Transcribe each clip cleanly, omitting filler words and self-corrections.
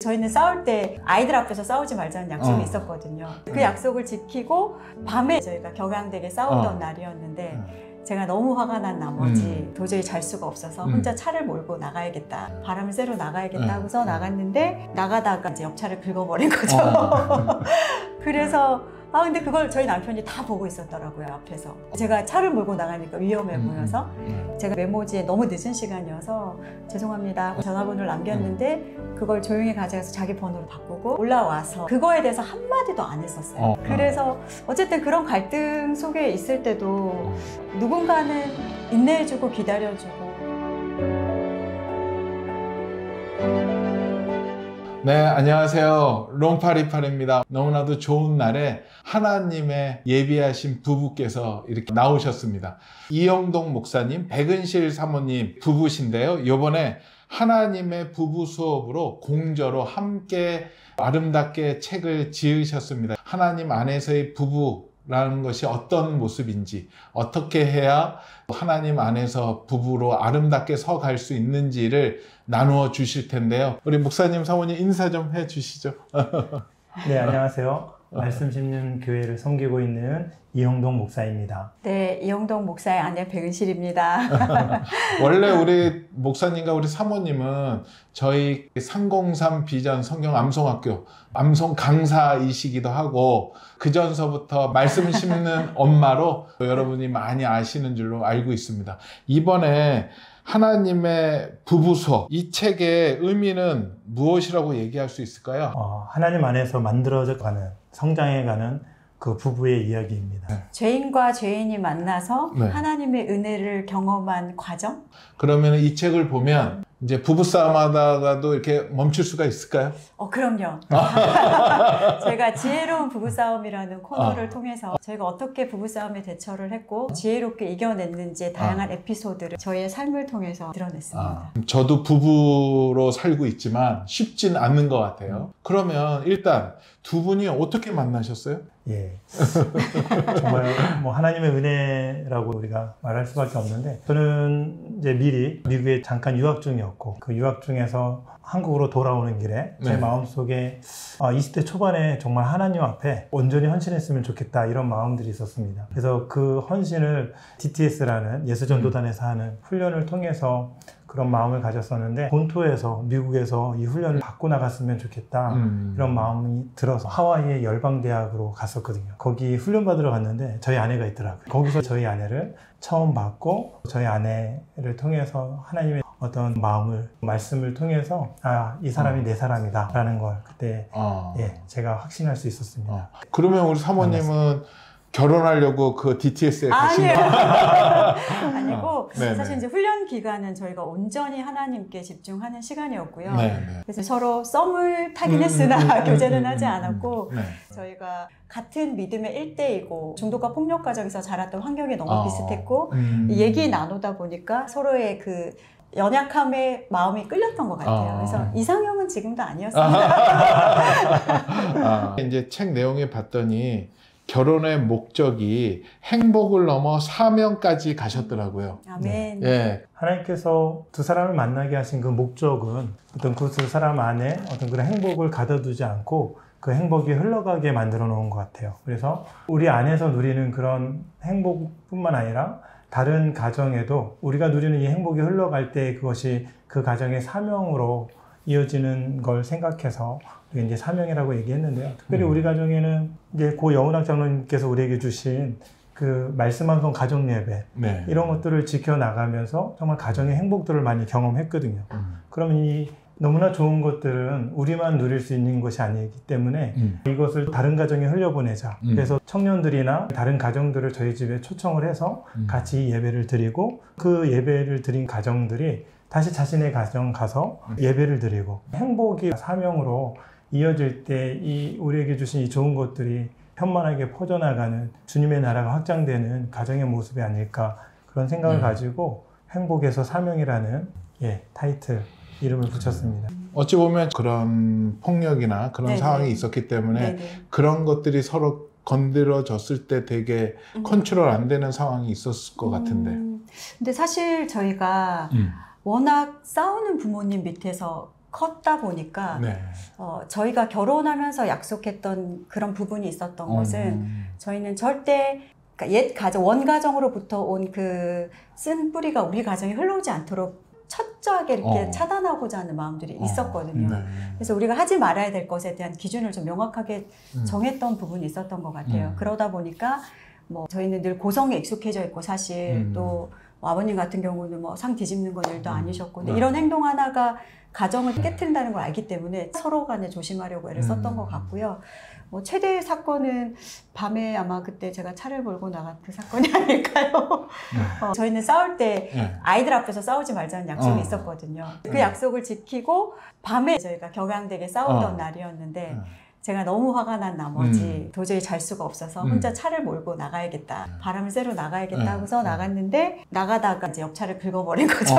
저희는 싸울 때 아이들 앞에서 싸우지 말자는 약속이 있었거든요. 그 약속을 지키고 밤에 저희가 격앙되게 싸우던 날이었는데 제가 너무 화가 난 나머지 도저히 잘 수가 없어서 혼자 차를 몰고 나가야겠다. 바람을 쐬러 나가야겠다 하고서 나갔는데 나가다가 이제 옆차를 긁어버린 거죠. 그래서 근데 그걸 저희 남편이 다 보고 있었더라고요, 앞에서. 제가 차를 몰고 나가니까 위험해 보여서 제가 메모지에 너무 늦은 시간이어서 죄송합니다 전화번호를 남겼는데 그걸 조용히 가져가서 자기 번호로 바꾸고 올라와서 그거에 대해서 한마디도 안 했었어요. 그래서 어쨌든 그런 갈등 속에 있을 때도 누군가는 인내해주고 기다려주고. 네, 안녕하세요. 롱파리파리입니다. 너무나도 좋은 날에 하나님의 예비하신 부부께서 이렇게 나오셨습니다. 이영동 목사님, 백은실 사모님 부부신데요. 이번에 하나님의 부부 수업으로 공저로 함께 아름답게 책을 지으셨습니다. 하나님 안에서의 부부라는 것이 어떤 모습인지, 어떻게 해야 하나님 안에서 부부로 아름답게 서갈 수 있는지를 나누어 주실 텐데요. 우리 목사님, 사모님 인사 좀 해 주시죠. 네, 안녕하세요. 말씀 심는 교회를 섬기고 있는 이영동 목사입니다. 네, 이영동 목사의 아내 백은실입니다. 원래 우리 목사님과 우리 사모님은 저희 303 비전 성경 암송학교 암송 강사이시기도 하고 그 전서부터 말씀 심는 엄마로 여러분이 많이 아시는 줄로 알고 있습니다. 이번에 하나님의 부부 수업, 이 책의 의미는 무엇이라고 얘기할 수 있을까요? 하나님 안에서 만들어져 가는, 성장해 가는 그 부부의 이야기입니다. 죄인과 죄인이 만나서 네. 하나님의 은혜를 경험한 과정? 그러면 이 책을 보면 이제 부부싸움 하다가도 이렇게 멈출 수가 있을까요? 그럼요. 제가 지혜로운 부부싸움이라는 코너를 통해서 저희가 어떻게 부부싸움에 대처를 했고 지혜롭게 이겨냈는지의 다양한 에피소드를 저희의 삶을 통해서 드러냈습니다. 저도 부부로 살고 있지만 쉽진 않는 것 같아요. 그러면 일단 두 분이 어떻게 만나셨어요? 예, 정말 뭐 하나님의 은혜라고 우리가 말할 수밖에 없는데 저는 이제 미리 미국에 잠깐 유학 중이었고 그 유학 중에서 한국으로 돌아오는 길에 제 마음속에 20대 초반에 정말 하나님 앞에 온전히 헌신했으면 좋겠다 이런 마음들이 있었습니다. 그래서 그 헌신을 DTS라는 예수전도단에서 하는 훈련을 통해서 그런 마음을 가졌었는데 본토에서 미국에서 이 훈련을 받고 나갔으면 좋겠다 이런 마음이 들어서 하와이의 열방대학으로 갔었거든요. 거기 훈련 받으러 갔는데 저희 아내가 있더라고요. 거기서 저희 아내를 처음 봤고 저희 아내를 통해서 하나님의 어떤 마음을 말씀을 통해서 이 사람이 내 사람이다 라는 걸 그때 제가 확신할 수 있었습니다. 그러면 우리 사모님은 결혼하려고 그 DTS에 가신 거예요? 아니고 사실 이제 훈련 기간은 저희가 온전히 하나님께 집중하는 시간이었고요. 그래서 서로 썸을 타긴 했으나 교제는 하지 않았고 저희가 같은 믿음의 1대이고 중독과 폭력 과정에서 자랐던 환경이 너무 비슷했고 얘기 나누다 보니까 서로의 그 연약함에 마음이 끌렸던 것 같아요. 그래서 이상형은 지금도 아니었습니다. 이제 책 내용에 봤더니 결혼의 목적이 행복을 넘어 사명까지 가셨더라고요. 아멘. 예. 하나님께서 두 사람을 만나게 하신 그 목적은 어떤 그 두 사람 안에 어떤 그런 행복을 가둬두지 않고 그 행복이 흘러가게 만들어 놓은 것 같아요. 그래서 우리 안에서 누리는 그런 행복뿐만 아니라 다른 가정에도 우리가 누리는 이 행복이 흘러갈 때 그것이 그 가정의 사명으로 이어지는 걸 생각해서 이제 사명이라고 얘기했는데요. 특별히 우리 가정에는 이제 고 여운학 장로님께서 우리에게 주신 그 말씀암송 가정 예배 이런 것들을 지켜나가면서 정말 가정의 행복들을 많이 경험했거든요. 그러면 이 너무나 좋은 것들은 우리만 누릴 수 있는 것이 아니기 때문에 이것을 다른 가정에 흘려보내자. 그래서 청년들이나 다른 가정들을 저희 집에 초청을 해서 같이 예배를 드리고 그 예배를 드린 가정들이 다시 자신의 가정 가서 예배를 드리고 행복이 사명으로 이어질 때 이 우리에게 주신 이 좋은 것들이 현만하게 퍼져나가는 주님의 나라가 확장되는 가정의 모습이 아닐까 그런 생각을 가지고 행복에서 사명이라는 타이틀 이름을 붙였습니다. 어찌 보면 그런 폭력이나 그런 상황이 있었기 때문에 그런 것들이 서로 건드려졌을 때 되게 컨트롤 안 되는 상황이 있었을 것 같은데. 근데 사실 저희가 워낙 싸우는 부모님 밑에서 컸다 보니까 네. 저희가 결혼하면서 약속했던 그런 부분이 있었던 것은 저희는 절대 그러니까 옛 가정, 원가정으로부터 온 그 쓴 뿌리가 우리 가정에 흘러오지 않도록 철저하게 이렇게 차단하고자 하는 마음들이 있었거든요. 네. 그래서 우리가 하지 말아야 될 것에 대한 기준을 좀 명확하게 정했던 부분이 있었던 것 같아요. 그러다 보니까 뭐 저희는 늘 고성에 익숙해져 있고 사실 또 뭐 아버님 같은 경우는 뭐 상 뒤집는 건 일도 아니셨고 근데 이런 행동 하나가 가정을 깨트린다는 걸 알기 때문에 서로 간에 조심하려고 애를 썼던 것 같고요. 뭐 최대의 사건은 밤에 아마 그때 제가 차를 몰고 나간 그 사건이 아닐까요? 저희는 싸울 때 아이들 앞에서 싸우지 말자는 약속이 있었거든요. 그 약속을 지키고 밤에 저희가 격양되게 싸우던 날이었는데 제가 너무 화가 난 나머지 도저히 잘 수가 없어서 혼자 차를 몰고 나가야겠다. 바람을 쐬러 나가야겠다 하고서 나갔는데 나가다가 이제 옆차를 긁어버린 거죠.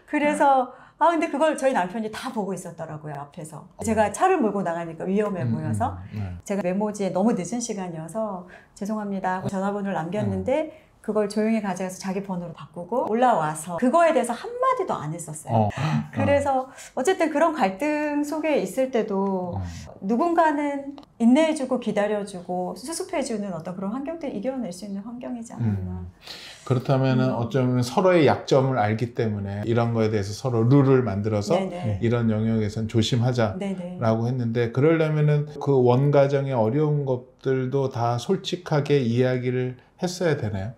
그래서 근데 그걸 저희 남편이 다 보고 있었더라고요, 앞에서. 제가 차를 몰고 나가니까 위험해 보여서 제가 메모지에 너무 늦은 시간이어서 죄송합니다 하고 전화번호를 남겼는데 그걸 조용히 가져가서 자기 번호로 바꾸고 올라와서 그거에 대해서 한마디도 안 했었어요. 그래서 어쨌든 그런 갈등 속에 있을 때도 누군가는 인내해주고 기다려주고 수습해주는 어떤 그런 환경들을 이겨낼 수 있는 환경이지 않았나. 그렇다면 어쩌면 서로의 약점을 알기 때문에 이런 거에 대해서 서로 룰을 만들어서 네네. 이런 영역에선 조심하자라고 네네. 했는데 그러려면은 그 원가정의 어려운 것들도 다 솔직하게 이야기를 했어야 되나요?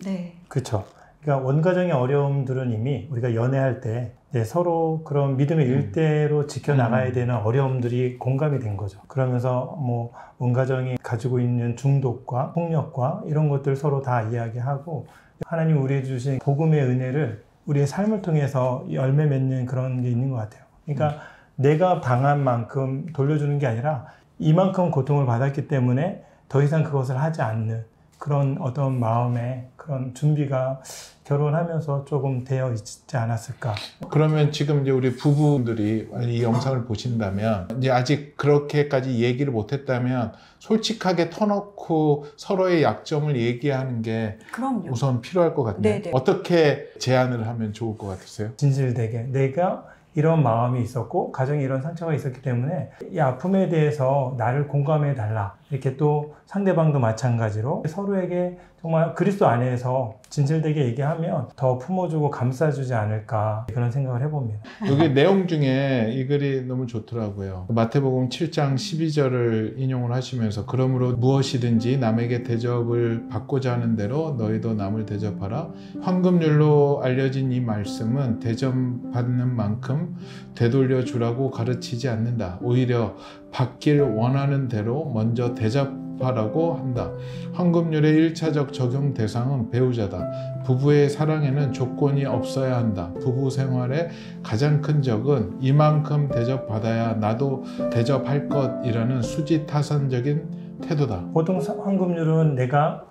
네. 그렇죠. 그러니까 원가정의 어려움들은 이미 우리가 연애할 때 이제 서로 그런 믿음의 일대로 지켜나가야 되는 어려움들이 공감이 된 거죠. 그러면서 뭐 원가정이 가지고 있는 중독과 폭력과 이런 것들 서로 다 이야기하고 하나님 우리에게 주신 복음의 은혜를 우리의 삶을 통해서 열매 맺는 그런 게 있는 것 같아요. 그러니까 내가 당한 만큼 돌려주는 게 아니라 이만큼 고통을 받았기 때문에 더 이상 그것을 하지 않는 그런 어떤 마음의 그런 준비가 결혼하면서 조금 되어 있지 않았을까. 그러면 지금 이제 우리 부부들이 이 영상을 보신다면 이제 아직 그렇게까지 얘기를 못했다면 솔직하게 터놓고 서로의 약점을 얘기하는 게 그럼요. 우선 필요할 것 같네요. 네네. 어떻게 제안을 하면 좋을 것 같으세요? 진실되게 내가 이런 마음이 있었고 가정에 이런 상처가 있었기 때문에 이 아픔에 대해서 나를 공감해 달라. 이렇게 또 상대방도 마찬가지로 서로에게 정말 그리스도 안에서 진실되게 얘기하면 더 품어주고 감싸주지 않을까 그런 생각을 해봅니다. 여기 내용 중에 이 글이 너무 좋더라고요. 마태복음 7장 12절을 인용을 하시면서 그러므로 무엇이든지 남에게 대접을 받고자 하는 대로 너희도 남을 대접하라. 황금률로 알려진 이 말씀은 대접받는 만큼 되돌려 주라고 가르치지 않는다. 오히려 받길 원하는 대로 먼저 대접하라고 한다. 황금률의 1차적 적용 대상은 배우자다. 부부의 사랑에는 조건이 없어야 한다. 부부 생활의 가장 큰 적은 이만큼 대접받아야 나도 대접할 것이라는 수지타산적인 태도다. 보통 황금률은 내가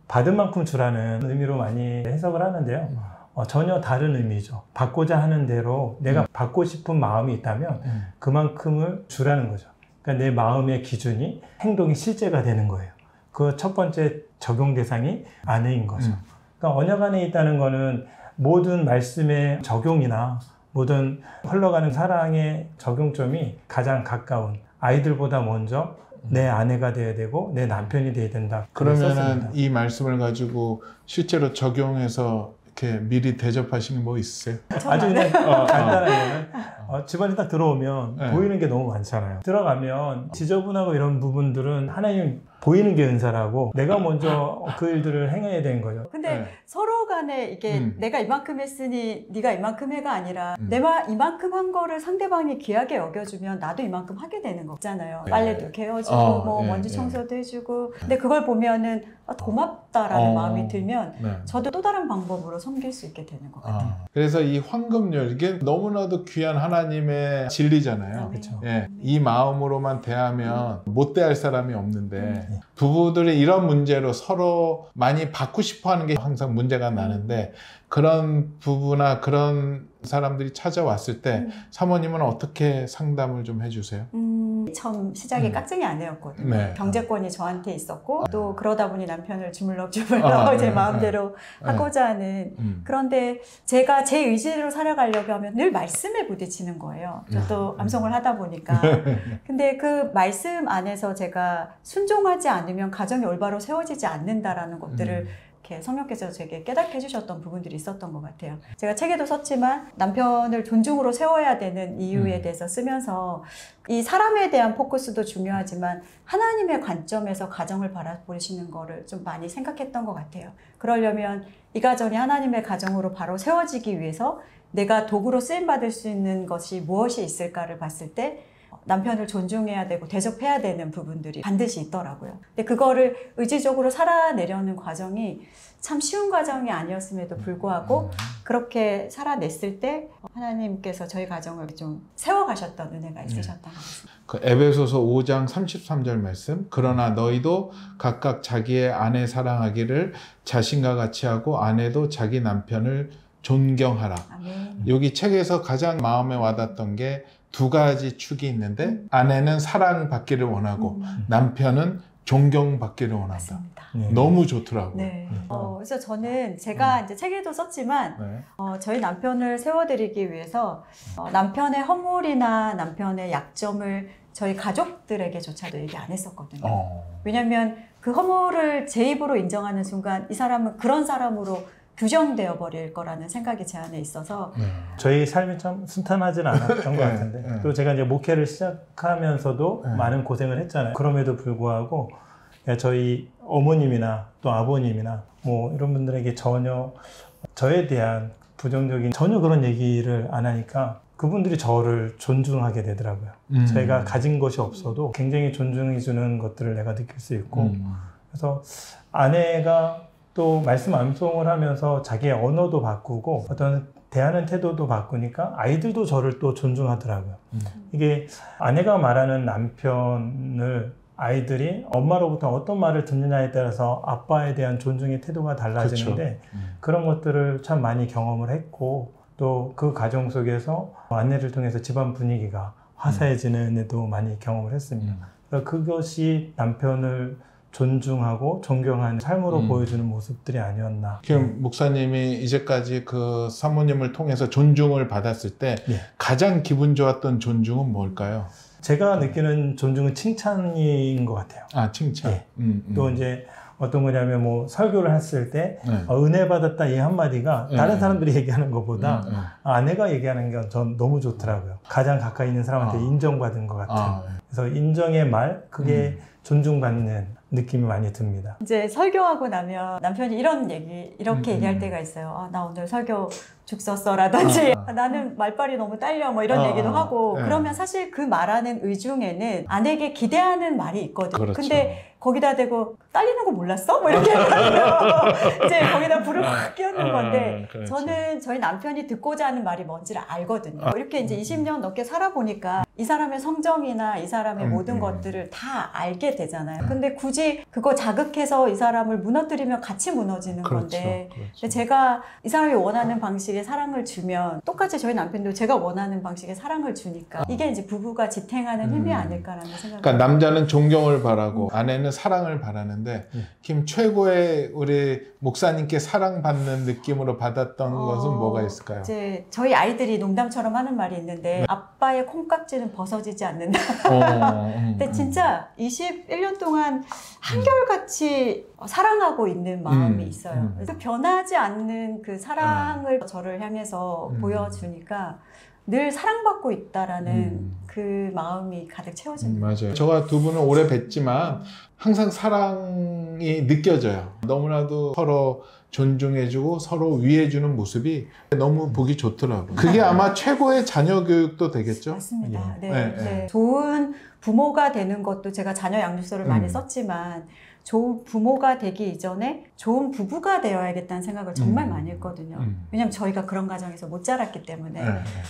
받은 만큼 주라는 의미로 많이 해석을 하는데요. 전혀 다른 의미죠. 받고자 하는 대로 내가 받고 싶은 마음이 있다면 그만큼을 주라는 거죠. 그러니까 내 마음의 기준이 행동이 실제가 되는 거예요. 그 첫 번째 적용 대상이 아내인 거죠. 그러니까 언약 안에 있다는 거는 모든 말씀의 적용이나 모든 흘러가는 사랑의 적용점이 가장 가까운 아이들보다 먼저 내 아내가 돼야 되고 내 남편이 돼야 된다. 그러면은 이 말씀을 가지고 실제로 적용해서 이렇게 미리 대접하신 게 뭐 있으세요? 아주 그냥 간단한 거는 집안에 딱 들어오면 보이는 게 너무 많잖아요. 들어가면 지저분하고 이런 부분들은 하나님 보이는 게 은사라고 내가 먼저 그 일들을 행해야 되는 거죠. 근데 서로 간에 이게 내가 이만큼 했으니 네가 이만큼 해가 아니라 내가 이만큼 한 거를 상대방이 귀하게 여겨주면 나도 이만큼 하게 되는 거잖아요. 빨래도 이렇게 해주고 뭐 먼지 청소도 해주고 근데 그걸 보면은 고맙다라는 마음이 들면 저도 또 다른 방법으로 섬길 수 있게 되는 것 같아요. 그래서 이 황금률 이게 너무나도 귀한 하나님의 진리잖아요. 그렇죠. 예, 이 마음으로만 대하면 못 대할 사람이 없는데 부부들이 이런 문제로 서로 많이 받고 싶어하는 게 항상 문제가 나는데 그런 부부나 그런 사람들이 찾아왔을 때 사모님은 어떻게 상담을 좀 해주세요? 처음 시작이 깍쟁이 아내였거든요. 네. 경제권이 저한테 있었고 또 그러다 보니 남편을 주물럭주물럭 제 마음대로 하고자 하는 그런데 제가 제 의지로 살아가려고 하면 늘 말씀에 부딪히는 거예요. 저도 암송을 하다 보니까. 근데 그 말씀 안에서 제가 순종하지 않으면 가정이 올바로 세워지지 않는다라는 것들을 이렇게 성령께서 제게 깨닫게 해주셨던 부분들이 있었던 것 같아요. 제가 책에도 썼지만 남편을 존중으로 세워야 되는 이유에 대해서 쓰면서 이 사람에 대한 포커스도 중요하지만 하나님의 관점에서 가정을 바라보시는 거를 좀 많이 생각했던 것 같아요. 그러려면 이 가정이 하나님의 가정으로 바로 세워지기 위해서 내가 도구로 쓰임받을 수 있는 것이 무엇이 있을까를 봤을 때 남편을 존중해야 되고 대접해야 되는 부분들이 반드시 있더라고요. 근데 그거를 의지적으로 살아내려는 과정이 참 쉬운 과정이 아니었음에도 불구하고 그렇게 살아냈을 때 하나님께서 저희 가정을 좀 세워가셨던 은혜가 있으셨던 것 같습니다. 그 에베소서 5장 33절 말씀, 그러나 너희도 각각 자기의 아내 사랑하기를 자신과 같이 하고 아내도 자기 남편을 존경하라. 아멘. 여기 책에서 가장 마음에 와닿았던 게 두 가지 축이 있는데 아내는 사랑받기를 원하고 남편은 존경받기를 원한다. 맞습니다. 너무 좋더라고요. 네. 그래서 저는 제가 이제 책에도 썼지만 저희 남편을 세워드리기 위해서 남편의 허물이나 남편의 약점을 저희 가족들에게조차도 얘기 안 했었거든요. 왜냐하면 그 허물을 제 입으로 인정하는 순간 이 사람은 그런 사람으로 규정되어 버릴 거라는 생각이 제 안에 있어서 저희 삶이 참 순탄하지는 않았던 것 같은데 또 제가 이제 목회를 시작하면서도 많은 고생을 했잖아요. 그럼에도 불구하고 저희 어머님이나 또 아버님이나 뭐 이런 분들에게 전혀 저에 대한 부정적인 전혀 그런 얘기를 안 하니까 그분들이 저를 존중하게 되더라고요. 제가 가진 것이 없어도 굉장히 존중해 주는 것들을 내가 느낄 수 있고 그래서 아내가 또 말씀 암송을 하면서 자기의 언어도 바꾸고 어떤 대하는 태도도 바꾸니까 아이들도 저를 또 존중하더라고요. 이게 아내가 말하는 남편을 아이들이 엄마로부터 어떤 말을 듣느냐에 따라서 아빠에 대한 존중의 태도가 달라지는데 그런 것들을 참 많이 경험을 했고 또 그 가정 속에서 아내를 통해서 집안 분위기가 화사해지는 데도 많이 경험을 했습니다. 그것이 남편을 존중하고 존경하는 삶으로 보여주는 모습들이 아니었나. 그럼 목사님이 이제까지 그 사모님을 통해서 존중을 받았을 때 가장 기분 좋았던 존중은 뭘까요? 제가 느끼는 존중은 칭찬인 것 같아요. 아, 칭찬. 또 이제 어떤 거냐면 뭐 설교를 했을 때 은혜 받았다 이 한마디가 다른 사람들이 얘기하는 것보다 아내가 얘기하는 게 전 너무 좋더라고요. 가장 가까이 있는 사람한테 인정받은 것 같은. 그래서 인정의 말, 그게 존중받는 느낌이 많이 듭니다. 이제 설교하고 나면 남편이 이렇게 얘기할 때가 있어요. 나 오늘 설교 죽 썼어라든지 나는 말빨이 너무 딸려 뭐 이런 얘기도 하고 그러면 사실 그 말하는 의중에는 아내에게 기대하는 말이 있거든요. 그렇죠. 근데 거기다 대고 딸리는 거 몰랐어? 뭐 이렇게 하면 이제 거기다 불을 확 끼얹는 건데 그렇죠. 저는 저희 남편이 듣고자 하는 말이 뭔지를 알거든요. 이렇게 이제 20년 넘게 살아보니까 이 사람의 성정이나 이 사람의 모든 것들을 다 알게 되잖아요. 근데 굳이 그거 자극해서 이 사람을 무너뜨리면 같이 무너지는 건데 근데 제가 이 사람이 원하는 방식의 사랑을 주면 똑같이 저희 남편도 제가 원하는 방식의 사랑을 주니까 이게 이제 부부가 지탱하는 힘이 아닐까라는 생각이 그러니까 남자는 존경을 바라고 아내는 사랑을 바라는데 김 최고의 우리 목사님께 사랑받는 느낌으로 받았던 것은 뭐가 있을까요? 이제 저희 아이들이 농담처럼 하는 말이 있는데 아빠의 콩깍지는 벗어지지 않는다. 근데 진짜 21년 동안 한결같이 사랑하고 있는 마음이 있어요. 그래서 변하지 않는 그 사랑을 저를 향해서 보여주니까 늘 사랑받고 있다라는 그 마음이 가득 채워집니다. 맞아요. 저와 두 분은 오래 뵀지만 항상 사랑이 느껴져요. 너무나도 서로 존중해주고 서로 위해주는 모습이 너무 보기 좋더라고요. 그게 아마 최고의 자녀 교육도 되겠죠? 맞습니다. 네. 네. 좋은 부모가 되는 것도 제가 자녀 양육서를 많이 썼지만 좋은 부모가 되기 이전에 좋은 부부가 되어야겠다는 생각을 정말 많이 했거든요. 왜냐면 저희가 그런 가정에서 못 자랐기 때문에.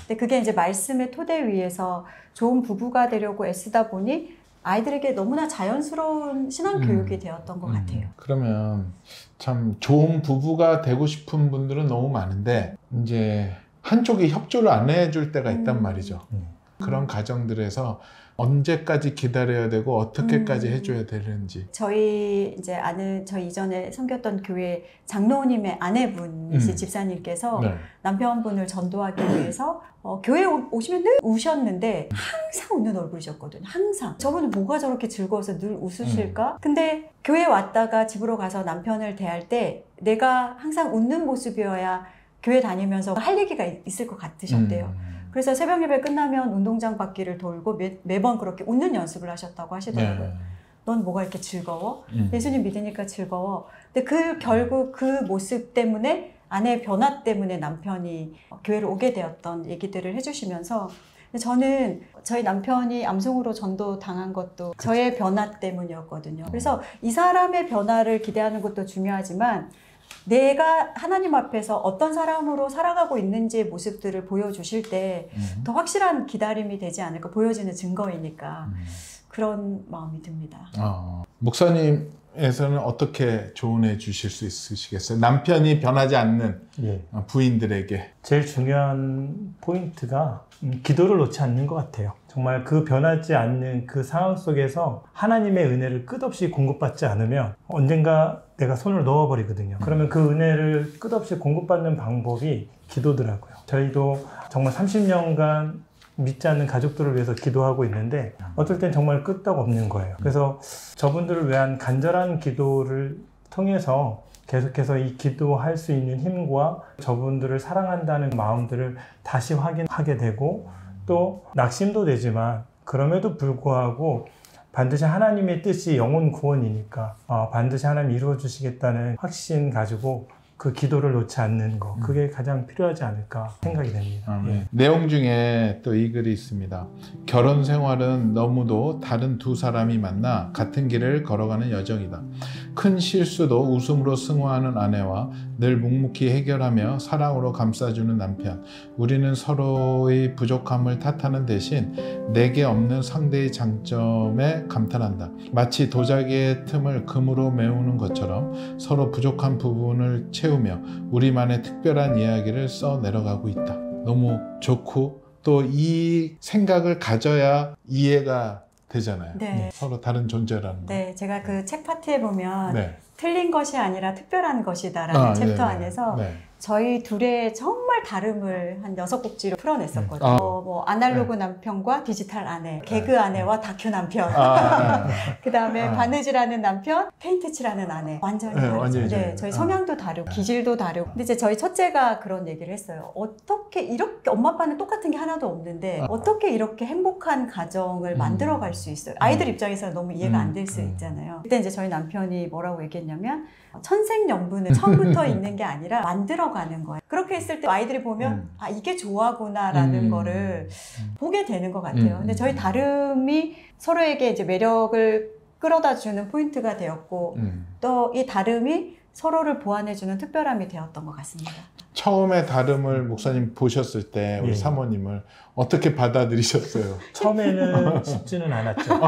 근데 그게 이제 말씀의 토대 위에서 좋은 부부가 되려고 애쓰다 보니 아이들에게 너무나 자연스러운 신앙 교육이 되었던 것 같아요. 그러면 참 좋은 부부가 되고 싶은 분들은 너무 많은데 이제 한쪽이 협조를 안 해줄 때가 있단 말이죠. 그런 가정들에서 언제까지 기다려야 되고 어떻게까지 해줘야 되는지. 저희 이제 저희 이전에 섬겼던 교회 장로님의 아내분이신 집사님께서 네. 남편분을 전도하기 위해서 교회에 오시면 늘 우셨는데 항상 웃는 얼굴이셨거든요. 항상. 저분은 뭐가 저렇게 즐거워서 늘 웃으실까? 근데 교회에 왔다가 집으로 가서 남편을 대할 때 내가 항상 웃는 모습이어야 교회 다니면서 할 얘기가 있을 것 같으셨대요. 그래서 새벽 예배 끝나면 운동장 바퀴를 돌고 매번 그렇게 웃는 연습을 하셨다고 하시더라고요. 네. 넌 뭐가 이렇게 즐거워? 예수님 믿으니까 즐거워. 근데 결국 그 모습 때문에 아내의 변화 때문에 남편이 교회를 오게 되었던 얘기들을 해주시면서 저는 저희 남편이 암송으로 전도 당한 것도 저의 변화 때문이었거든요. 그래서 이 사람의 변화를 기대하는 것도 중요하지만 내가 하나님 앞에서 어떤 사람으로 살아가고 있는지의 모습들을 보여주실 때 더 확실한 기다림이 되지 않을까, 보여지는 증거이니까 그런 마음이 듭니다. 목사님에서는 어떻게 조언해 주실 수 있으시겠어요? 남편이 변하지 않는 부인들에게. 제일 중요한 포인트가 기도를 놓지 않는 것 같아요. 정말 그 변하지 않는 그 상황 속에서 하나님의 은혜를 끝없이 공급받지 않으면 언젠가 내가 손을 넣어버리거든요. 그러면 그 은혜를 끝없이 공급받는 방법이 기도더라고요. 저희도 정말 30년간 믿지 않는 가족들을 위해서 기도하고 있는데 어떨 땐 정말 끄떡없는 거예요. 그래서 저분들을 위한 간절한 기도를 통해서 계속해서 이 기도할 수 있는 힘과 저분들을 사랑한다는 마음들을 다시 확인하게 되고 또 낙심도 되지만 그럼에도 불구하고 반드시 하나님의 뜻이 영혼 구원이니까 반드시 하나님 이루어 주시겠다는 확신 가지고 그 기도를 놓지 않는 거, 그게 가장 필요하지 않을까 생각이 됩니다. 예. 내용 중에 또 이 글이 있습니다. 결혼 생활은 너무도 다른 두 사람이 만나 같은 길을 걸어가는 여정이다. 큰 실수도 웃음으로 승화하는 아내와 늘 묵묵히 해결하며 사랑으로 감싸주는 남편. 우리는 서로의 부족함을 탓하는 대신 내게 없는 상대의 장점에 감탄한다. 마치 도자기의 틈을 금으로 메우는 것처럼 서로 부족한 부분을 채우며 우리만의 특별한 이야기를 써 내려가고 있다. 너무 좋고 또 이 생각을 가져야 이해가 되잖아요. 네. 서로 다른 존재라는 거. 네, 제가 그 책 파트에 보면 네. 틀린 것이 아니라 특별한 것이다라는 챕터 안에서 저희 둘의 정말 다름을 한 6곡지로 풀어냈었거든요. 뭐 아날로그 남편과 디지털 아내, 개그 아내와 다큐 남편, 그 다음에 바느질하는 남편, 페인트 칠하는 아내. 완전히 다르죠. 네, 저희 성향도 다르고 기질도 다르고. 근데 이제 저희 첫째가 그런 얘기를 했어요. 어떻게 이렇게 엄마 아빠는 똑같은 게 하나도 없는데 어떻게 이렇게 행복한 가정을 만들어갈 수 있어요? 아이들 입장에서는 너무 이해가 안 될 수 있잖아요. 그때 이제 저희 남편이 뭐라고 얘기했냐면 천생연분은 처음부터 있는 게 아니라 만들어가는 거예요. 그렇게 했을 때 아이들이 보면 아 이게 좋아구나라는 거를 보게 되는 것 같아요. 근데 저희 다름이 서로에게 이제 매력을 끌어다 주는 포인트가 되었고 또 이 다름이 서로를 보완해주는 특별함이 되었던 것 같습니다. 처음에 다름을 목사님 보셨을 때 우리 사모님을 어떻게 받아들이셨어요? 처음에는 쉽지는 않았죠.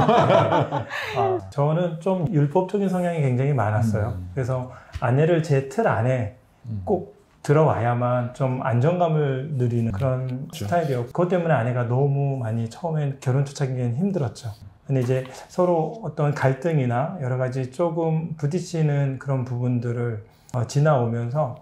저는 좀 율법적인 성향이 굉장히 많았어요. 그래서 아내를 제 틀 안에 꼭 들어와야만 좀 안정감을 누리는 그런 스타일이었고 그것 때문에 아내가 너무 많이 처음엔 결혼 초창기에는 힘들었죠. 근데 이제 서로 어떤 갈등이나 여러 가지 조금 부딪히는 그런 부분들을 지나오면서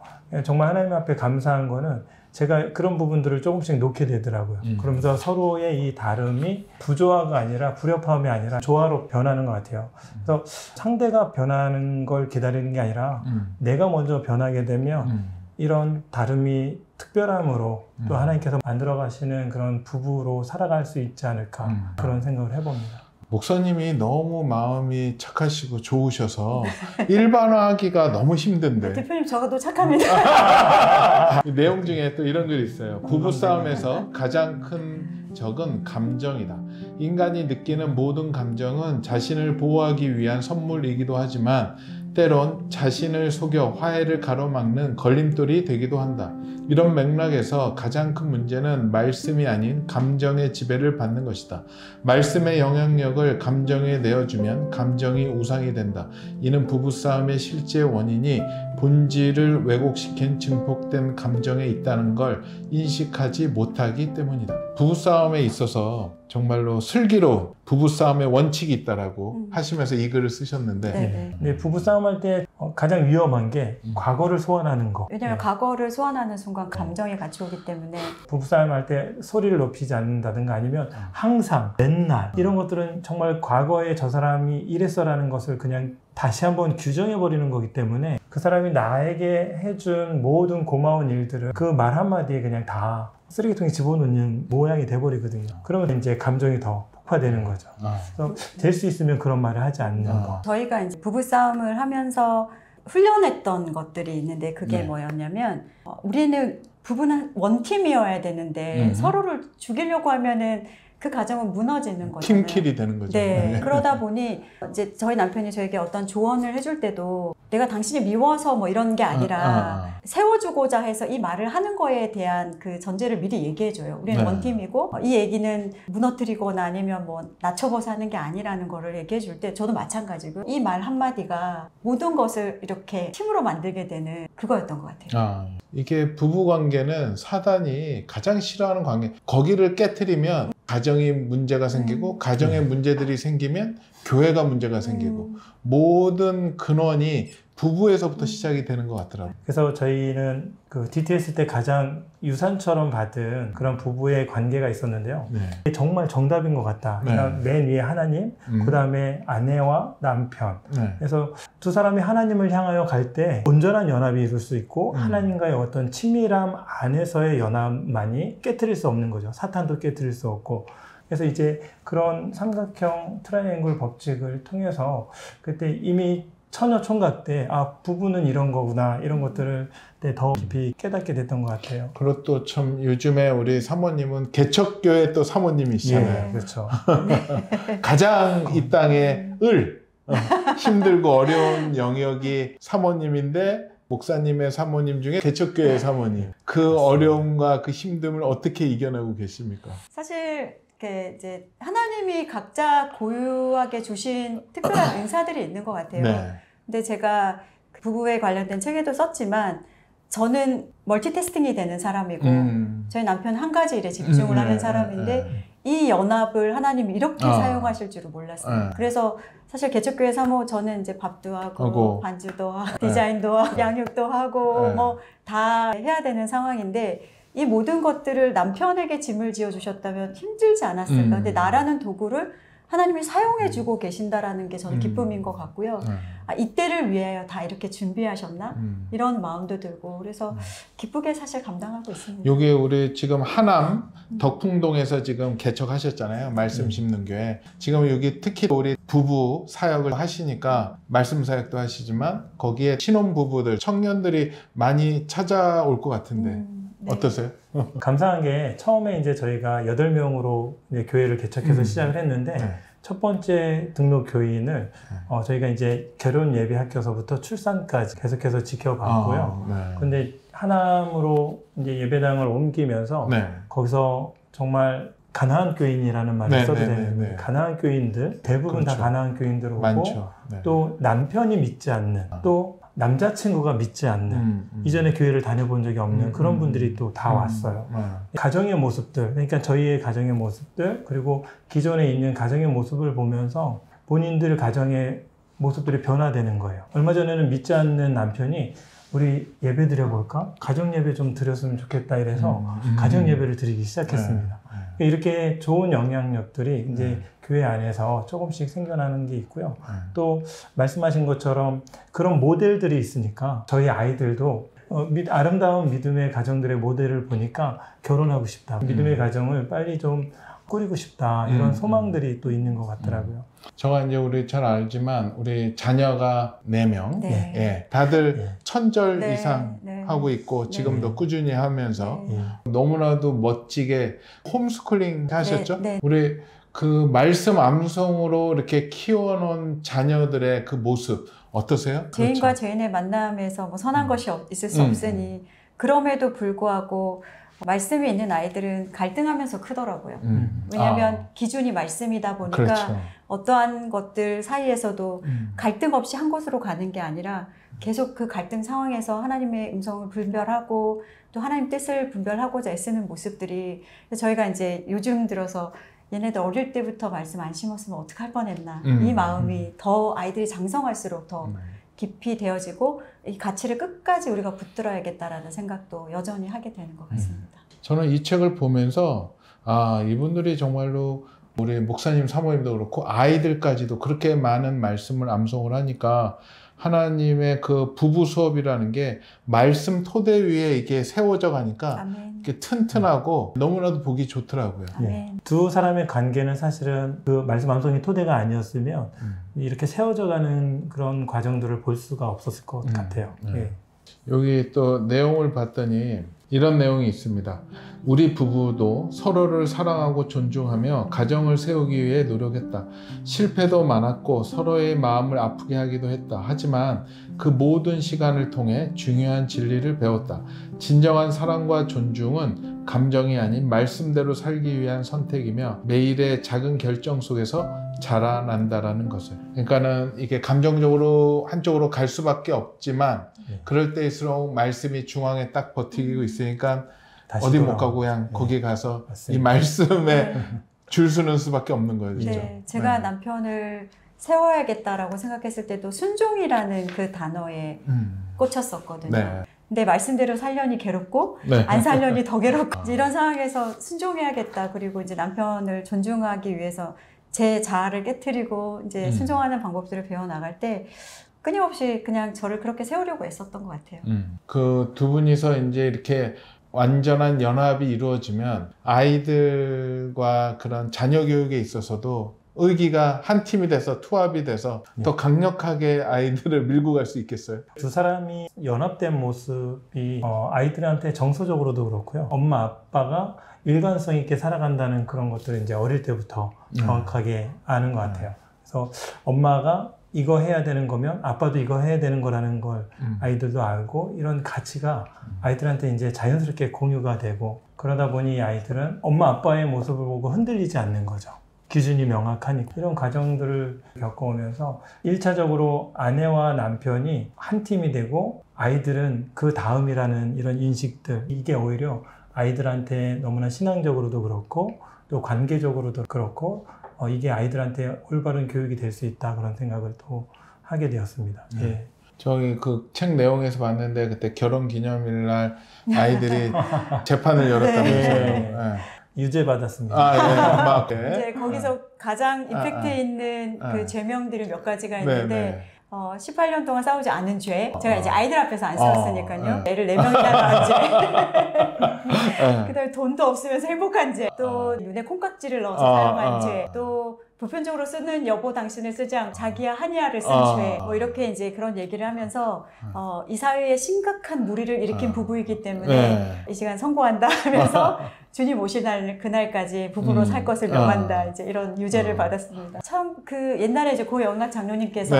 정말 하나님 앞에 감사한 거는 제가 그런 부분들을 조금씩 놓게 되더라고요. 그러면서 서로의 이 다름이 부조화가 아니라 불협화음이 아니라 조화로 변하는 것 같아요. 그래서 상대가 변하는 걸 기다리는 게 아니라 내가 먼저 변하게 되면 이런 다름이 특별함으로 또 하나님께서 만들어 가시는 그런 부부로 살아갈 수 있지 않을까 그런 생각을 해봅니다. 목사님이 너무 마음이 착하시고 좋으셔서 일반화하기가 너무 힘든데. 대표님 저도 착합니다. 내용 중에 또 이런 글이 있어요. 부부싸움에서 가장 큰 적은 감정이다. 인간이 느끼는 모든 감정은 자신을 보호하기 위한 선물이기도 하지만 때론 자신을 속여 화해를 가로막는 걸림돌이 되기도 한다. 이런 맥락에서 가장 큰 문제는 말씀이 아닌 감정의 지배를 받는 것이다. 말씀의 영향력을 감정에 내어주면 감정이 우상이 된다. 이는 부부싸움의 실제 원인이 본질을 왜곡시킨 증폭된 감정에 있다는 걸 인식하지 못하기 때문이다. 부부싸움에 있어서 정말로 슬기로운 부부싸움의 원칙이 있다라고 하시면서 이 글을 쓰셨는데 네. 근데 부부싸움 할 때 가장 위험한 게 과거를 소환하는 거. 왜냐하면 과거를 소환하는 순간 감정이 같이 오기 때문에 부부싸움 할 때 소리를 높이지 않는다든가 아니면 항상 맨날 이런 것들은 정말 과거에 저 사람이 이랬어라는 것을 그냥 다시 한번 규정해버리는 거기 때문에 그 사람이 나에게 해준 모든 고마운 일들을 그 말 한마디에 그냥 다 쓰레기통에 집어넣는 모양이 돼버리거든요. 그러면 이제 감정이 더 폭파되는 거죠. 그래서 될 수 있으면 그런 말을 하지 않는 거. 저희가 이제 부부싸움을 하면서 훈련했던 것들이 있는데 그게 네. 뭐였냐면 우리는 부부는 원팀이어야 되는데 서로를 죽이려고 하면은 그 가정은 무너지는 거잖아요. 팀킬이 되는 거죠. 네. 그러다 보니 이제 저희 남편이 저에게 어떤 조언을 해줄 때도 내가 당신이 미워서 뭐 이런 게 아니라 세워주고자 해서 이 말을 하는 거에 대한 그 전제를 미리 얘기해줘요. 우리는 네. 원팀이고 이 얘기는 무너뜨리거나 아니면 뭐 낮춰버서 하는 게 아니라는 거를 얘기해줄 때 저도 마찬가지고 이 말 한마디가 모든 것을 이렇게 팀으로 만들게 되는 그거였던 것 같아요. 이게 부부관계는 사단이 가장 싫어하는 관계. 거기를 깨트리면 가정이 문제가 생기고 가정에 문제들이 생기면 교회가 문제가 생기고 모든 근원이 부부에서부터 시작이 되는 것 같더라고요. 그래서 저희는 그 DTS 때 가장 유산처럼 받은 그런 부부의 관계가 있었는데요. 네. 정말 정답인 것 같다. 네. 맨 위에 하나님, 그 다음에 아내와 남편. 네. 그래서 두 사람이 하나님을 향하여 갈 때 온전한 연합이 이룰 수 있고 하나님과의 어떤 친밀함 안에서의 연합만이 깨트릴 수 없는 거죠. 사탄도 깨트릴 수 없고. 그래서 이제 그런 삼각형 트라이앵글 법칙을 통해서 그때 이미 처녀 총각 때 부부는 이런 거구나 이런 것들을 더 깊이 깨닫게 됐던 것 같아요. 그리고 또 참 요즘에 우리 사모님은 개척교회 또 사모님이시잖아요. 예, 그렇죠. 가장 이 땅에 힘들고 어려운 영역이 사모님인데 목사님의 사모님 중에 개척교회 사모님. 그 어려움과 그 힘듦을 어떻게 이겨내고 계십니까? 사실 이제 하나님이 각자 고유하게 주신 특별한 은사들이 있는 것 같아요. 네. 근데 제가 부부에 관련된 책에도 썼지만 저는 멀티태스킹이 되는 사람이고 저희 남편은 한 가지 일에 집중을 하는 사람인데 이 연합을 하나님이 이렇게 사용하실 줄은 몰랐어요. 그래서 사실 개척교회 사모 저는 이제 밥도 하고 반주도 하고 디자인도 하고 양육도 하고 뭐 다 해야 되는 상황인데 이 모든 것들을 남편에게 짐을 지어주셨다면 힘들지 않았을까. 근데 나라는 도구를 하나님이 사용해주고 계신다라는 게 저는 기쁨인 것 같고요. 이때를 위하여 다 이렇게 준비하셨나? 이런 마음도 들고 그래서 기쁘게 사실 감당하고 있습니다. 요게 우리 지금 하남 덕풍동에서 지금 개척하셨잖아요. 말씀 심는 교회. 지금 여기 특히 우리 부부 사역을 하시니까 말씀 사역도 하시지만 거기에 신혼부부들, 청년들이 많이 찾아올 것 같은데 네. 어떠세요? 감사한 게 처음에 이제 저희가 8명으로 이제 교회를 개척해서 시작을 했는데 첫 번째 등록 교인을 저희가 이제 결혼 예배 학교서부터 출산까지 계속해서 지켜봤고요. 근데 하남으로 이제 예배당을 옮기면서 거기서 정말 가나안 교인이라는 말을 써도 되는 가나안 교인들 대부분 다 가나안 교인들 오고 또 남편이 믿지 않는 또 남자친구가 믿지 않는 이전에 교회를 다녀본 적이 없는 그런 분들이 또 다 왔어요. 가정의 모습들, 그러니까 저희의 가정의 모습들 그리고 기존에 있는 가정의 모습을 보면서 본인들 가정의 모습들이 변화되는 거예요. 얼마 전에는 믿지 않는 남편이 우리 예배 드려볼까? 가정 예배 좀 드렸으면 좋겠다 이래서 가정 예배를 드리기 시작했습니다. 이렇게 좋은 영향력들이 이제 교회 안에서 조금씩 생겨나는 게 있고요. 또 말씀하신 것처럼 그런 모델들이 있으니까 저희 아이들도 아름다운 믿음의 가정들의 모델을 보니까 결혼하고 싶다. 믿음의 가정을 빨리 좀 꾸리고 싶다. 이런 소망들이 또 있는 것 같더라고요. 저가 이제 우리 잘 알지만 우리 자녀가 4명, 다들 1000절 이상 하고 있고 지금도 꾸준히 하면서 너무나도 멋지게 홈스쿨링 하셨죠? 우리 그 말씀 암송으로 이렇게 키워놓은 자녀들의 그 모습 어떠세요? 죄인과 죄인의 만남에서 뭐 선한 것이 있을 수 없으니 그럼에도 불구하고 말씀이 있는 아이들은 갈등하면서 크더라고요. 왜냐하면 기준이 말씀이다 보니까 그렇죠. 어떠한 것들 사이에서도 갈등 없이 한 곳으로 가는 게 아니라 계속 그 갈등 상황에서 하나님의 음성을 분별하고 또 하나님 뜻을 분별하고자 애쓰는 모습들이 저희가 이제 요즘 들어서 얘네들 어릴 때부터 말씀 안 심었으면 어떡할 뻔했나 이 마음이 더 아이들이 장성할수록 더 깊이 되어지고 이 가치를 끝까지 우리가 붙들어야겠다라는 생각도 여전히 하게 되는 것 같습니다. 저는 이 책을 보면서 이분들이 정말로 우리 목사님 사모님도 그렇고 아이들까지도 그렇게 많은 말씀을 암송을 하니까 하나님의 그 부부 수업이라는 게 말씀 토대 위에 이게 세워져 가니까 아멘. 이렇게 튼튼하고 너무나도 보기 좋더라고요. 아멘. 두 사람의 관계는 사실은 그 말씀 암송이 토대가 아니었으면 이렇게 세워져가는 그런 과정들을 볼 수가 없었을 것 같아요. 예. 여기 또 내용을 봤더니 이런 내용이 있습니다. 우리 부부도 서로를 사랑하고 존중하며 가정을 세우기 위해 노력했다. 실패도 많았고 서로의 마음을 아프게 하기도 했다. 하지만 그 모든 시간을 통해 중요한 진리를 배웠다. 진정한 사랑과 존중은 감정이 아닌 말씀대로 살기 위한 선택이며 매일의 작은 결정 속에서 자라난다라는 것을. 그러니까는 이게 감정적으로 한쪽으로 갈 수밖에 없지만 그럴 때일수록 말씀이 중앙에 딱 버티고 있으니까 어디 못 가고 그냥 거기 가서 맞습니다. 이 말씀에 줄 서는 수밖에 없는 거예요. 그렇죠? 네, 제가 남편을 세워야겠다라고 생각했을 때도 순종이라는 그 단어에 꽂혔었거든요. 네. 근데 말씀대로 살려니 괴롭고 네. 안 살려니 더 괴롭고 이런 상황에서 순종해야겠다. 그리고 이제 남편을 존중하기 위해서 제 자아를 깨트리고 이제 순종하는 방법들을 배워 나갈 때 끊임없이 그냥 저를 그렇게 세우려고 애썼던 것 같아요. 그 두 분이서 이제 이렇게 완전한 연합이 이루어지면 아이들과 그런 자녀 교육에 있어서도 의기가 한 팀이 돼서 투합이 돼서 더 강력하게 아이들을 밀고 갈 수 있겠어요? 두 사람이 연합된 모습이 아이들한테 정서적으로도 그렇고요. 엄마 아빠가 일관성 있게 살아간다는 그런 것들을 이제 어릴 때부터 정확하게 아는 것 같아요. 그래서 엄마가 이거 해야 되는 거면 아빠도 이거 해야 되는 거라는 걸 아이들도 알고 이런 가치가 아이들한테 이제 자연스럽게 공유가 되고 그러다 보니 이 아이들은 엄마 아빠의 모습을 보고 흔들리지 않는 거죠. 기준이 명확하니까 이런 과정들을 겪어오면서 1차적으로 아내와 남편이 한 팀이 되고 아이들은 그 다음이라는 이런 인식들 이게 오히려 아이들한테 너무나 신앙적으로도 그렇고 또 관계적으로도 그렇고 이게 아이들한테 올바른 교육이 될 수 있다 그런 생각을 또 하게 되었습니다. 예. 저희 그 책 내용에서 봤는데 그때 결혼 기념일날 아이들이 재판을 열었다면서요. 네. 유죄 받았습니다. 이제 거기서 가장 임팩트 있는 그 죄명들이 몇 가지가 있는데 18년 동안 싸우지 않은 죄. 제가 이제 아이들 앞에서 안 싸웠으니까요. 애를 4명이나 낳은 죄. 그다음에 돈도 없으면서 행복한 죄. 또 눈에 콩깍지를 넣어서 사용한 죄. 또 보편적으로 쓰는 여보 당신을 쓰지 않고 자기야 하니야를 쓴 죄. 뭐 이렇게 이제 그런 얘기를 하면서 이 사회에 심각한 무리를 일으킨 부부이기 때문에 이 시간 선고한다 하면서 주님 오실 날 그날까지 부부로 살 것을 명한다. 이제 이런 유죄를 받았습니다. 참 그 옛날에 이제 고 영락 장로님께서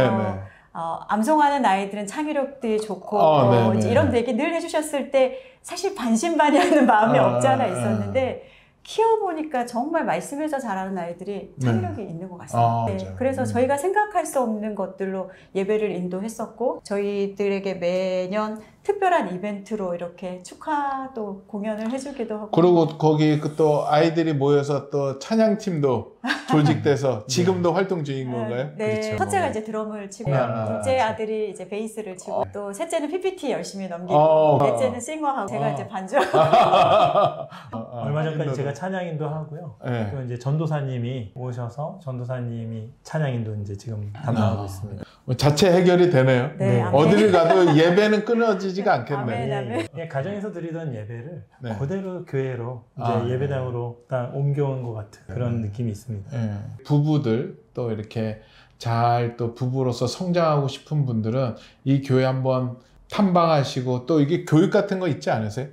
암송하는 아이들은 창의력도 좋고 이제 이런 얘기 늘 해주셨을 때 사실 반신반의하는 마음이 없지 않아 있었는데 키워보니까 정말 말씀에서 자라는 아이들이 창의력이 있는 것 같습니다. 네. 그래서 저희가 생각할 수 없는 것들로 예배를 인도했었고 저희들에게 매년 특별한 이벤트로 이렇게 축하도 공연을 해주기도 하고 그리고 거기 또 아이들이 모여서 또 찬양팀도 조직돼서 지금도 활동 중인 건가요? 네. 그렇죠. 첫째가 이제 드럼을 치고 둘째 아들이 이제 베이스를 치고 또 셋째는 PPT 열심히 넘기고 넷째는 싱어하고 제가 이제 반주하고 얼마 전까지 제가 찬양인도 하고요. 또 이제 전도사님이 오셔서 전도사님이 찬양인도 이제 지금 담당하고 있습니다. 자체 해결이 되네요. 네, 어디를 가도 예배는 끊어지지가 않겠네. 아멘. 가정에서 드리던 예배를 네. 그대로 교회로 이제 예배당으로 딱 옮겨온 것 같은 그런 느낌이 있습니다. 부부들 또 이렇게 잘 또 부부로서 성장하고 싶은 분들은 이 교회 한번 탐방하시고 또 이게 교육 같은 거 있지 않으세요?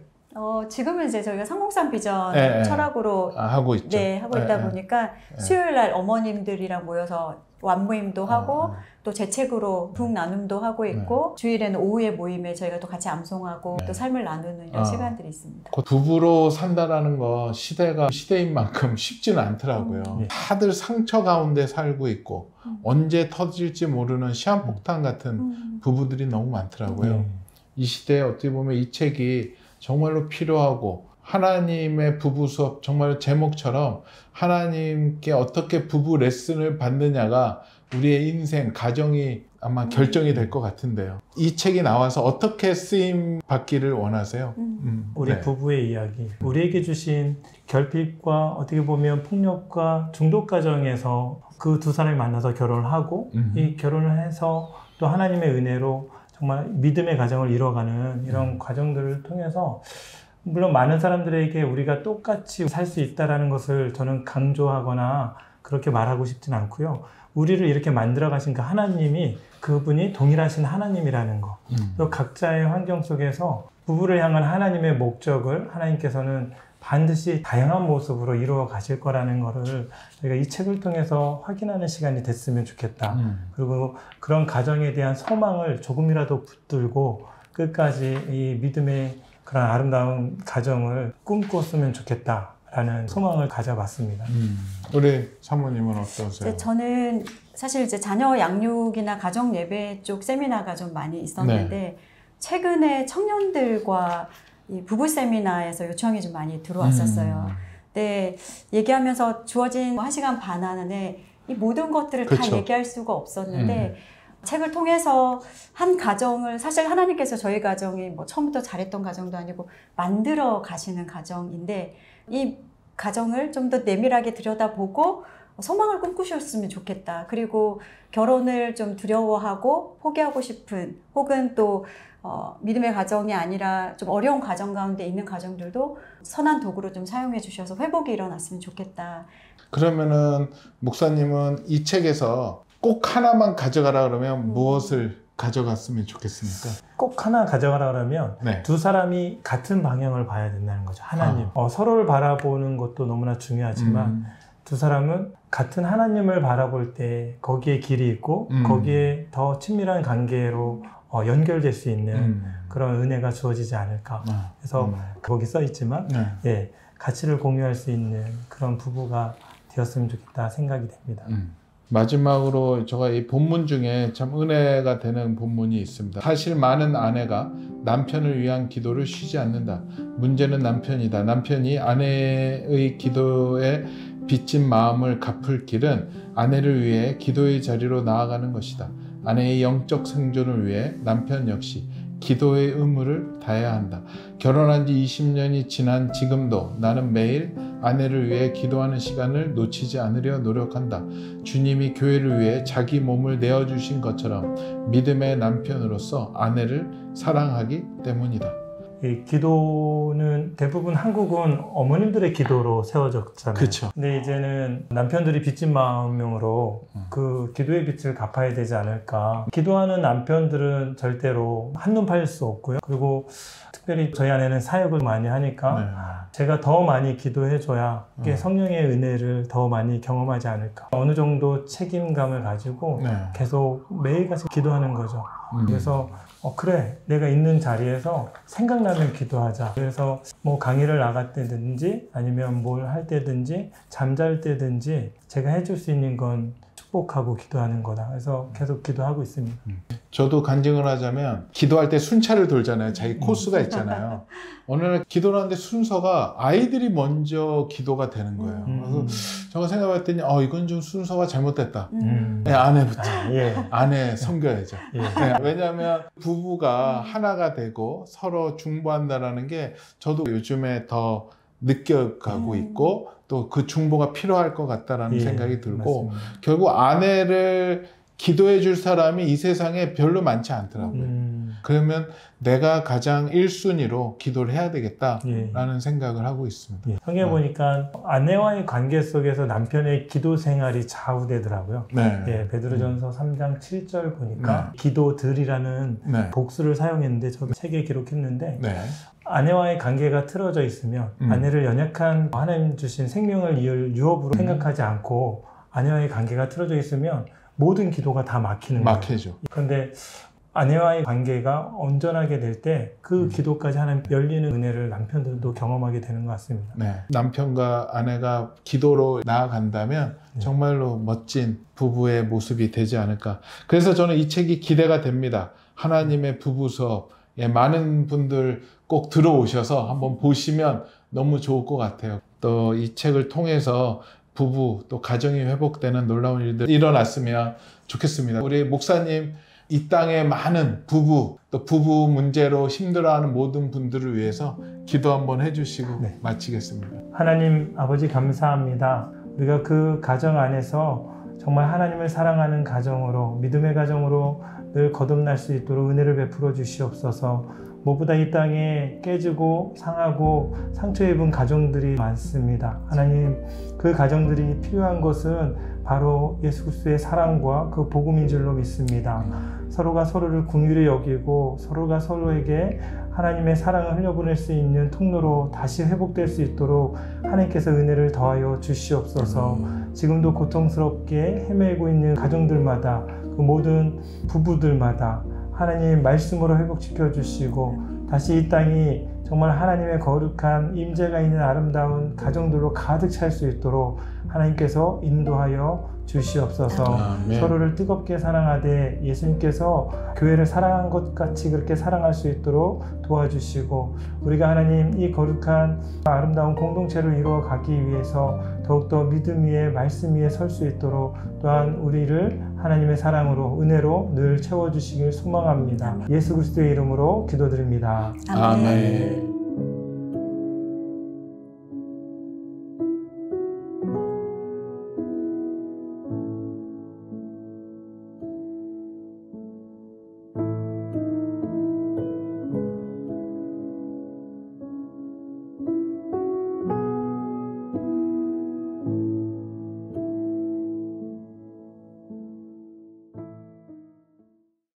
지금은 이제 저희가 303 비전 네, 철학으로 하고 있죠. 네, 하고 있다 네, 보니까 네. 수요일 날 어머님들이랑 모여서 완모임도 하고 또 재책으로 북 나눔도 하고 있고 주일에는 오후에 모임에 저희가 또 같이 암송하고 또 삶을 나누는 이런 시간들이 있습니다. 부부로 산다라는 거 시대가 시대인 만큼 쉽지는 않더라고요. 다들 상처 가운데 살고 있고 언제 터질지 모르는 시한폭탄 같은 부부들이 너무 많더라고요. 이 시대에 어떻게 보면 이 책이 정말로 필요하고 하나님의 부부 수업 정말 제목처럼 하나님께 어떻게 부부 레슨을 받느냐가 우리의 인생, 가정이 아마 결정이 될 것 같은데요. 이 책이 나와서 어떻게 쓰임 받기를 원하세요? 우리 네. 부부의 이야기, 우리에게 주신 결핍과 어떻게 보면 폭력과 중독 과정에서 그 두 사람이 만나서 결혼을 하고 이 결혼을 해서 또 하나님의 은혜로 정말 믿음의 가정을 이뤄가는 이런 과정들을 통해서 물론 많은 사람들에게 우리가 똑같이 살 수 있다는 것을 저는 강조하거나 그렇게 말하고 싶진 않고요. 우리를 이렇게 만들어 가신 그 하나님이 그분이 동일하신 하나님이라는 거. 또 각자의 환경 속에서 부부를 향한 하나님의 목적을 하나님께서는 반드시 다양한 모습으로 이루어 가실 거라는 거를 저희가 이 책을 통해서 확인하는 시간이 됐으면 좋겠다. 그리고 그런 가정에 대한 소망을 조금이라도 붙들고 끝까지 이 믿음의 그런 아름다운 가정을 꿈꿨으면 좋겠다라는 소망을 가져봤습니다. 우리 사모님은 어떠세요? 저는 사실 이제 자녀 양육이나 가정 예배 쪽 세미나가 좀 많이 있었는데 최근에 청년들과 이 부부 세미나에서 요청이 좀 많이 들어왔었어요. 근데 얘기하면서 주어진 1시간 반 안에 이 모든 것들을 그렇죠. 다 얘기할 수가 없었는데 책을 통해서 한 가정을 사실 하나님께서 저희 가정이 뭐 처음부터 잘했던 가정도 아니고 만들어 가시는 가정인데 이 가정을 좀 더 내밀하게 들여다보고 소망을 꿈꾸셨으면 좋겠다. 그리고 결혼을 좀 두려워하고 포기하고 싶은 혹은 또 믿음의 가정이 아니라 좀 어려운 가정 가운데 있는 가정들도 선한 도구로 좀 사용해 주셔서 회복이 일어났으면 좋겠다. 그러면은 목사님은 이 책에서 꼭 하나만 가져가라 그러면 무엇을 가져갔으면 좋겠습니까? 꼭 하나 가져가라 그러면 네. 두 사람이 같은 방향을 봐야 된다는 거죠. 하나님. 서로를 바라보는 것도 너무나 중요하지만 두 사람은 같은 하나님을 바라볼 때 거기에 길이 있고 거기에 더 친밀한 관계로 연결될 수 있는 그런 은혜가 주어지지 않을까. 그래서 거기 써 있지만 예, 가치를 공유할 수 있는 그런 부부가 되었으면 좋겠다 생각이 됩니다. 마지막으로 제가 이 본문 중에 참 은혜가 되는 본문이 있습니다. 사실 많은 아내가 남편을 위한 기도를 쉬지 않는다. 문제는 남편이다. 남편이 아내의 기도에 빚진 마음을 갚을 길은 아내를 위해 기도의 자리로 나아가는 것이다. 아내의 영적 생존을 위해 남편 역시 기도의 의무를 다해야 한다. 결혼한 지 20년이 지난 지금도 나는 매일 아내를 위해 기도하는 시간을 놓치지 않으려 노력한다. 주님이 교회를 위해 자기 몸을 내어주신 것처럼 믿음의 남편으로서 아내를 사랑하기 때문이다. 이 기도는 대부분 한국은 어머님들의 기도로 세워졌잖아요. 그렇죠. 근데 이제는 남편들이 빚진 마음으로 그 기도의 빚을 갚아야 되지 않을까. 기도하는 남편들은 절대로 한눈 팔 수 없고요. 그리고 특별히 저희 아내는 사역을 많이 하니까 제가 더 많이 기도해줘야 성령의 은혜를 더 많이 경험하지 않을까. 어느 정도 책임감을 가지고 계속 매일같이 기도하는 거죠. 그래서 그래, 내가 있는 자리에서 생각나면 기도하자. 그래서 뭐 강의를 나갈 때든지 아니면 뭘 할 때든지 잠잘 때든지 제가 해줄 수 있는 건 축복하고 기도하는 거다. 그래서 계속 기도하고 있습니다. 저도 간증을 하자면 기도할 때 순찰을 돌잖아요. 자기 코스가 있잖아요. 어느 날 기도를 하는데 순서가 아이들이 먼저 기도가 되는 거예요. 그래서 제가 생각했더니 이건 좀 순서가 잘못됐다. 네, 아내부터. 아내 섬겨야죠. 네, 왜냐하면 부부가 하나가 되고 서로 중보한다는 게 저도 요즘에 더 느껴가고 있고 또 그 중보가 필요할 것 같다라는 생각이 들고 맞습니다. 결국 아내를 기도해 줄 사람이 이 세상에 별로 많지 않더라고요. 그러면 내가 가장 1순위로 기도를 해야 되겠다라는 생각을 하고 있습니다. 성경에 보니까 아내와의 관계 속에서 남편의 기도 생활이 좌우되더라고요. 베드로전서 3장 7절 보니까 기도들이라는 복수를 사용했는데 저도 책에 기록했는데 아내와의 관계가 틀어져 있으면 아내를 연약한 하나님 주신 생명을 이을 유업으로 생각하지 않고 아내와의 관계가 틀어져 있으면 모든 기도가 다 막히는 거예요. 막히죠. 그런데 아내와의 관계가 온전하게 될 때 그 기도까지 하나님 열리는 은혜를 남편들도 경험하게 되는 것 같습니다. 네. 남편과 아내가 기도로 나아간다면 정말로 멋진 부부의 모습이 되지 않을까. 그래서 저는 이 책이 기대가 됩니다. 하나님의 부부 수업. 많은 분들 꼭 들어오셔서 한번 보시면 너무 좋을 것 같아요. 또 이 책을 통해서 부부 또 가정이 회복되는 놀라운 일들 일어났으면 좋겠습니다. 우리 목사님 이 땅에 많은 부부 또 부부 문제로 힘들어하는 모든 분들을 위해서 기도 한번 해주시고 네. 마치겠습니다. 하나님 아버지 감사합니다. 우리가 그 가정 안에서 정말 하나님을 사랑하는 가정으로 믿음의 가정으로 늘 거듭날 수 있도록 은혜를 베풀어 주시옵소서. 무엇보다 이 땅에 깨지고 상하고 상처 입은 가정들이 많습니다. 하나님 그 가정들이 필요한 것은 바로 예수 그리스도의 사랑과 그 복음인 줄로 믿습니다. 서로가 서로를 긍휼히 여기고 서로가 서로에게 하나님의 사랑을 흘려보낼 수 있는 통로로 다시 회복될 수 있도록 하나님께서 은혜를 더하여 주시옵소서. 지금도 고통스럽게 헤매고 있는 가정들마다 그 모든 부부들마다 하나님 말씀으로 회복시켜 주시고 다시 이 땅이 정말 하나님의 거룩한 임재가 있는 아름다운 가정들로 가득 찰 수 있도록 하나님께서 인도하여 주시옵소서. 아멘. 서로를 뜨겁게 사랑하되 예수님께서 교회를 사랑한 것 같이 그렇게 사랑할 수 있도록 도와주시고 우리가 하나님 이 거룩한 아름다운 공동체를 이루어 가기 위해서 더욱더 믿음 위에 말씀 위에 설 수 있도록 또한 우리를 하나님의 사랑으로 은혜로 늘 채워주시길 소망합니다. 예수 그리스도의 이름으로 기도드립니다. 아멘.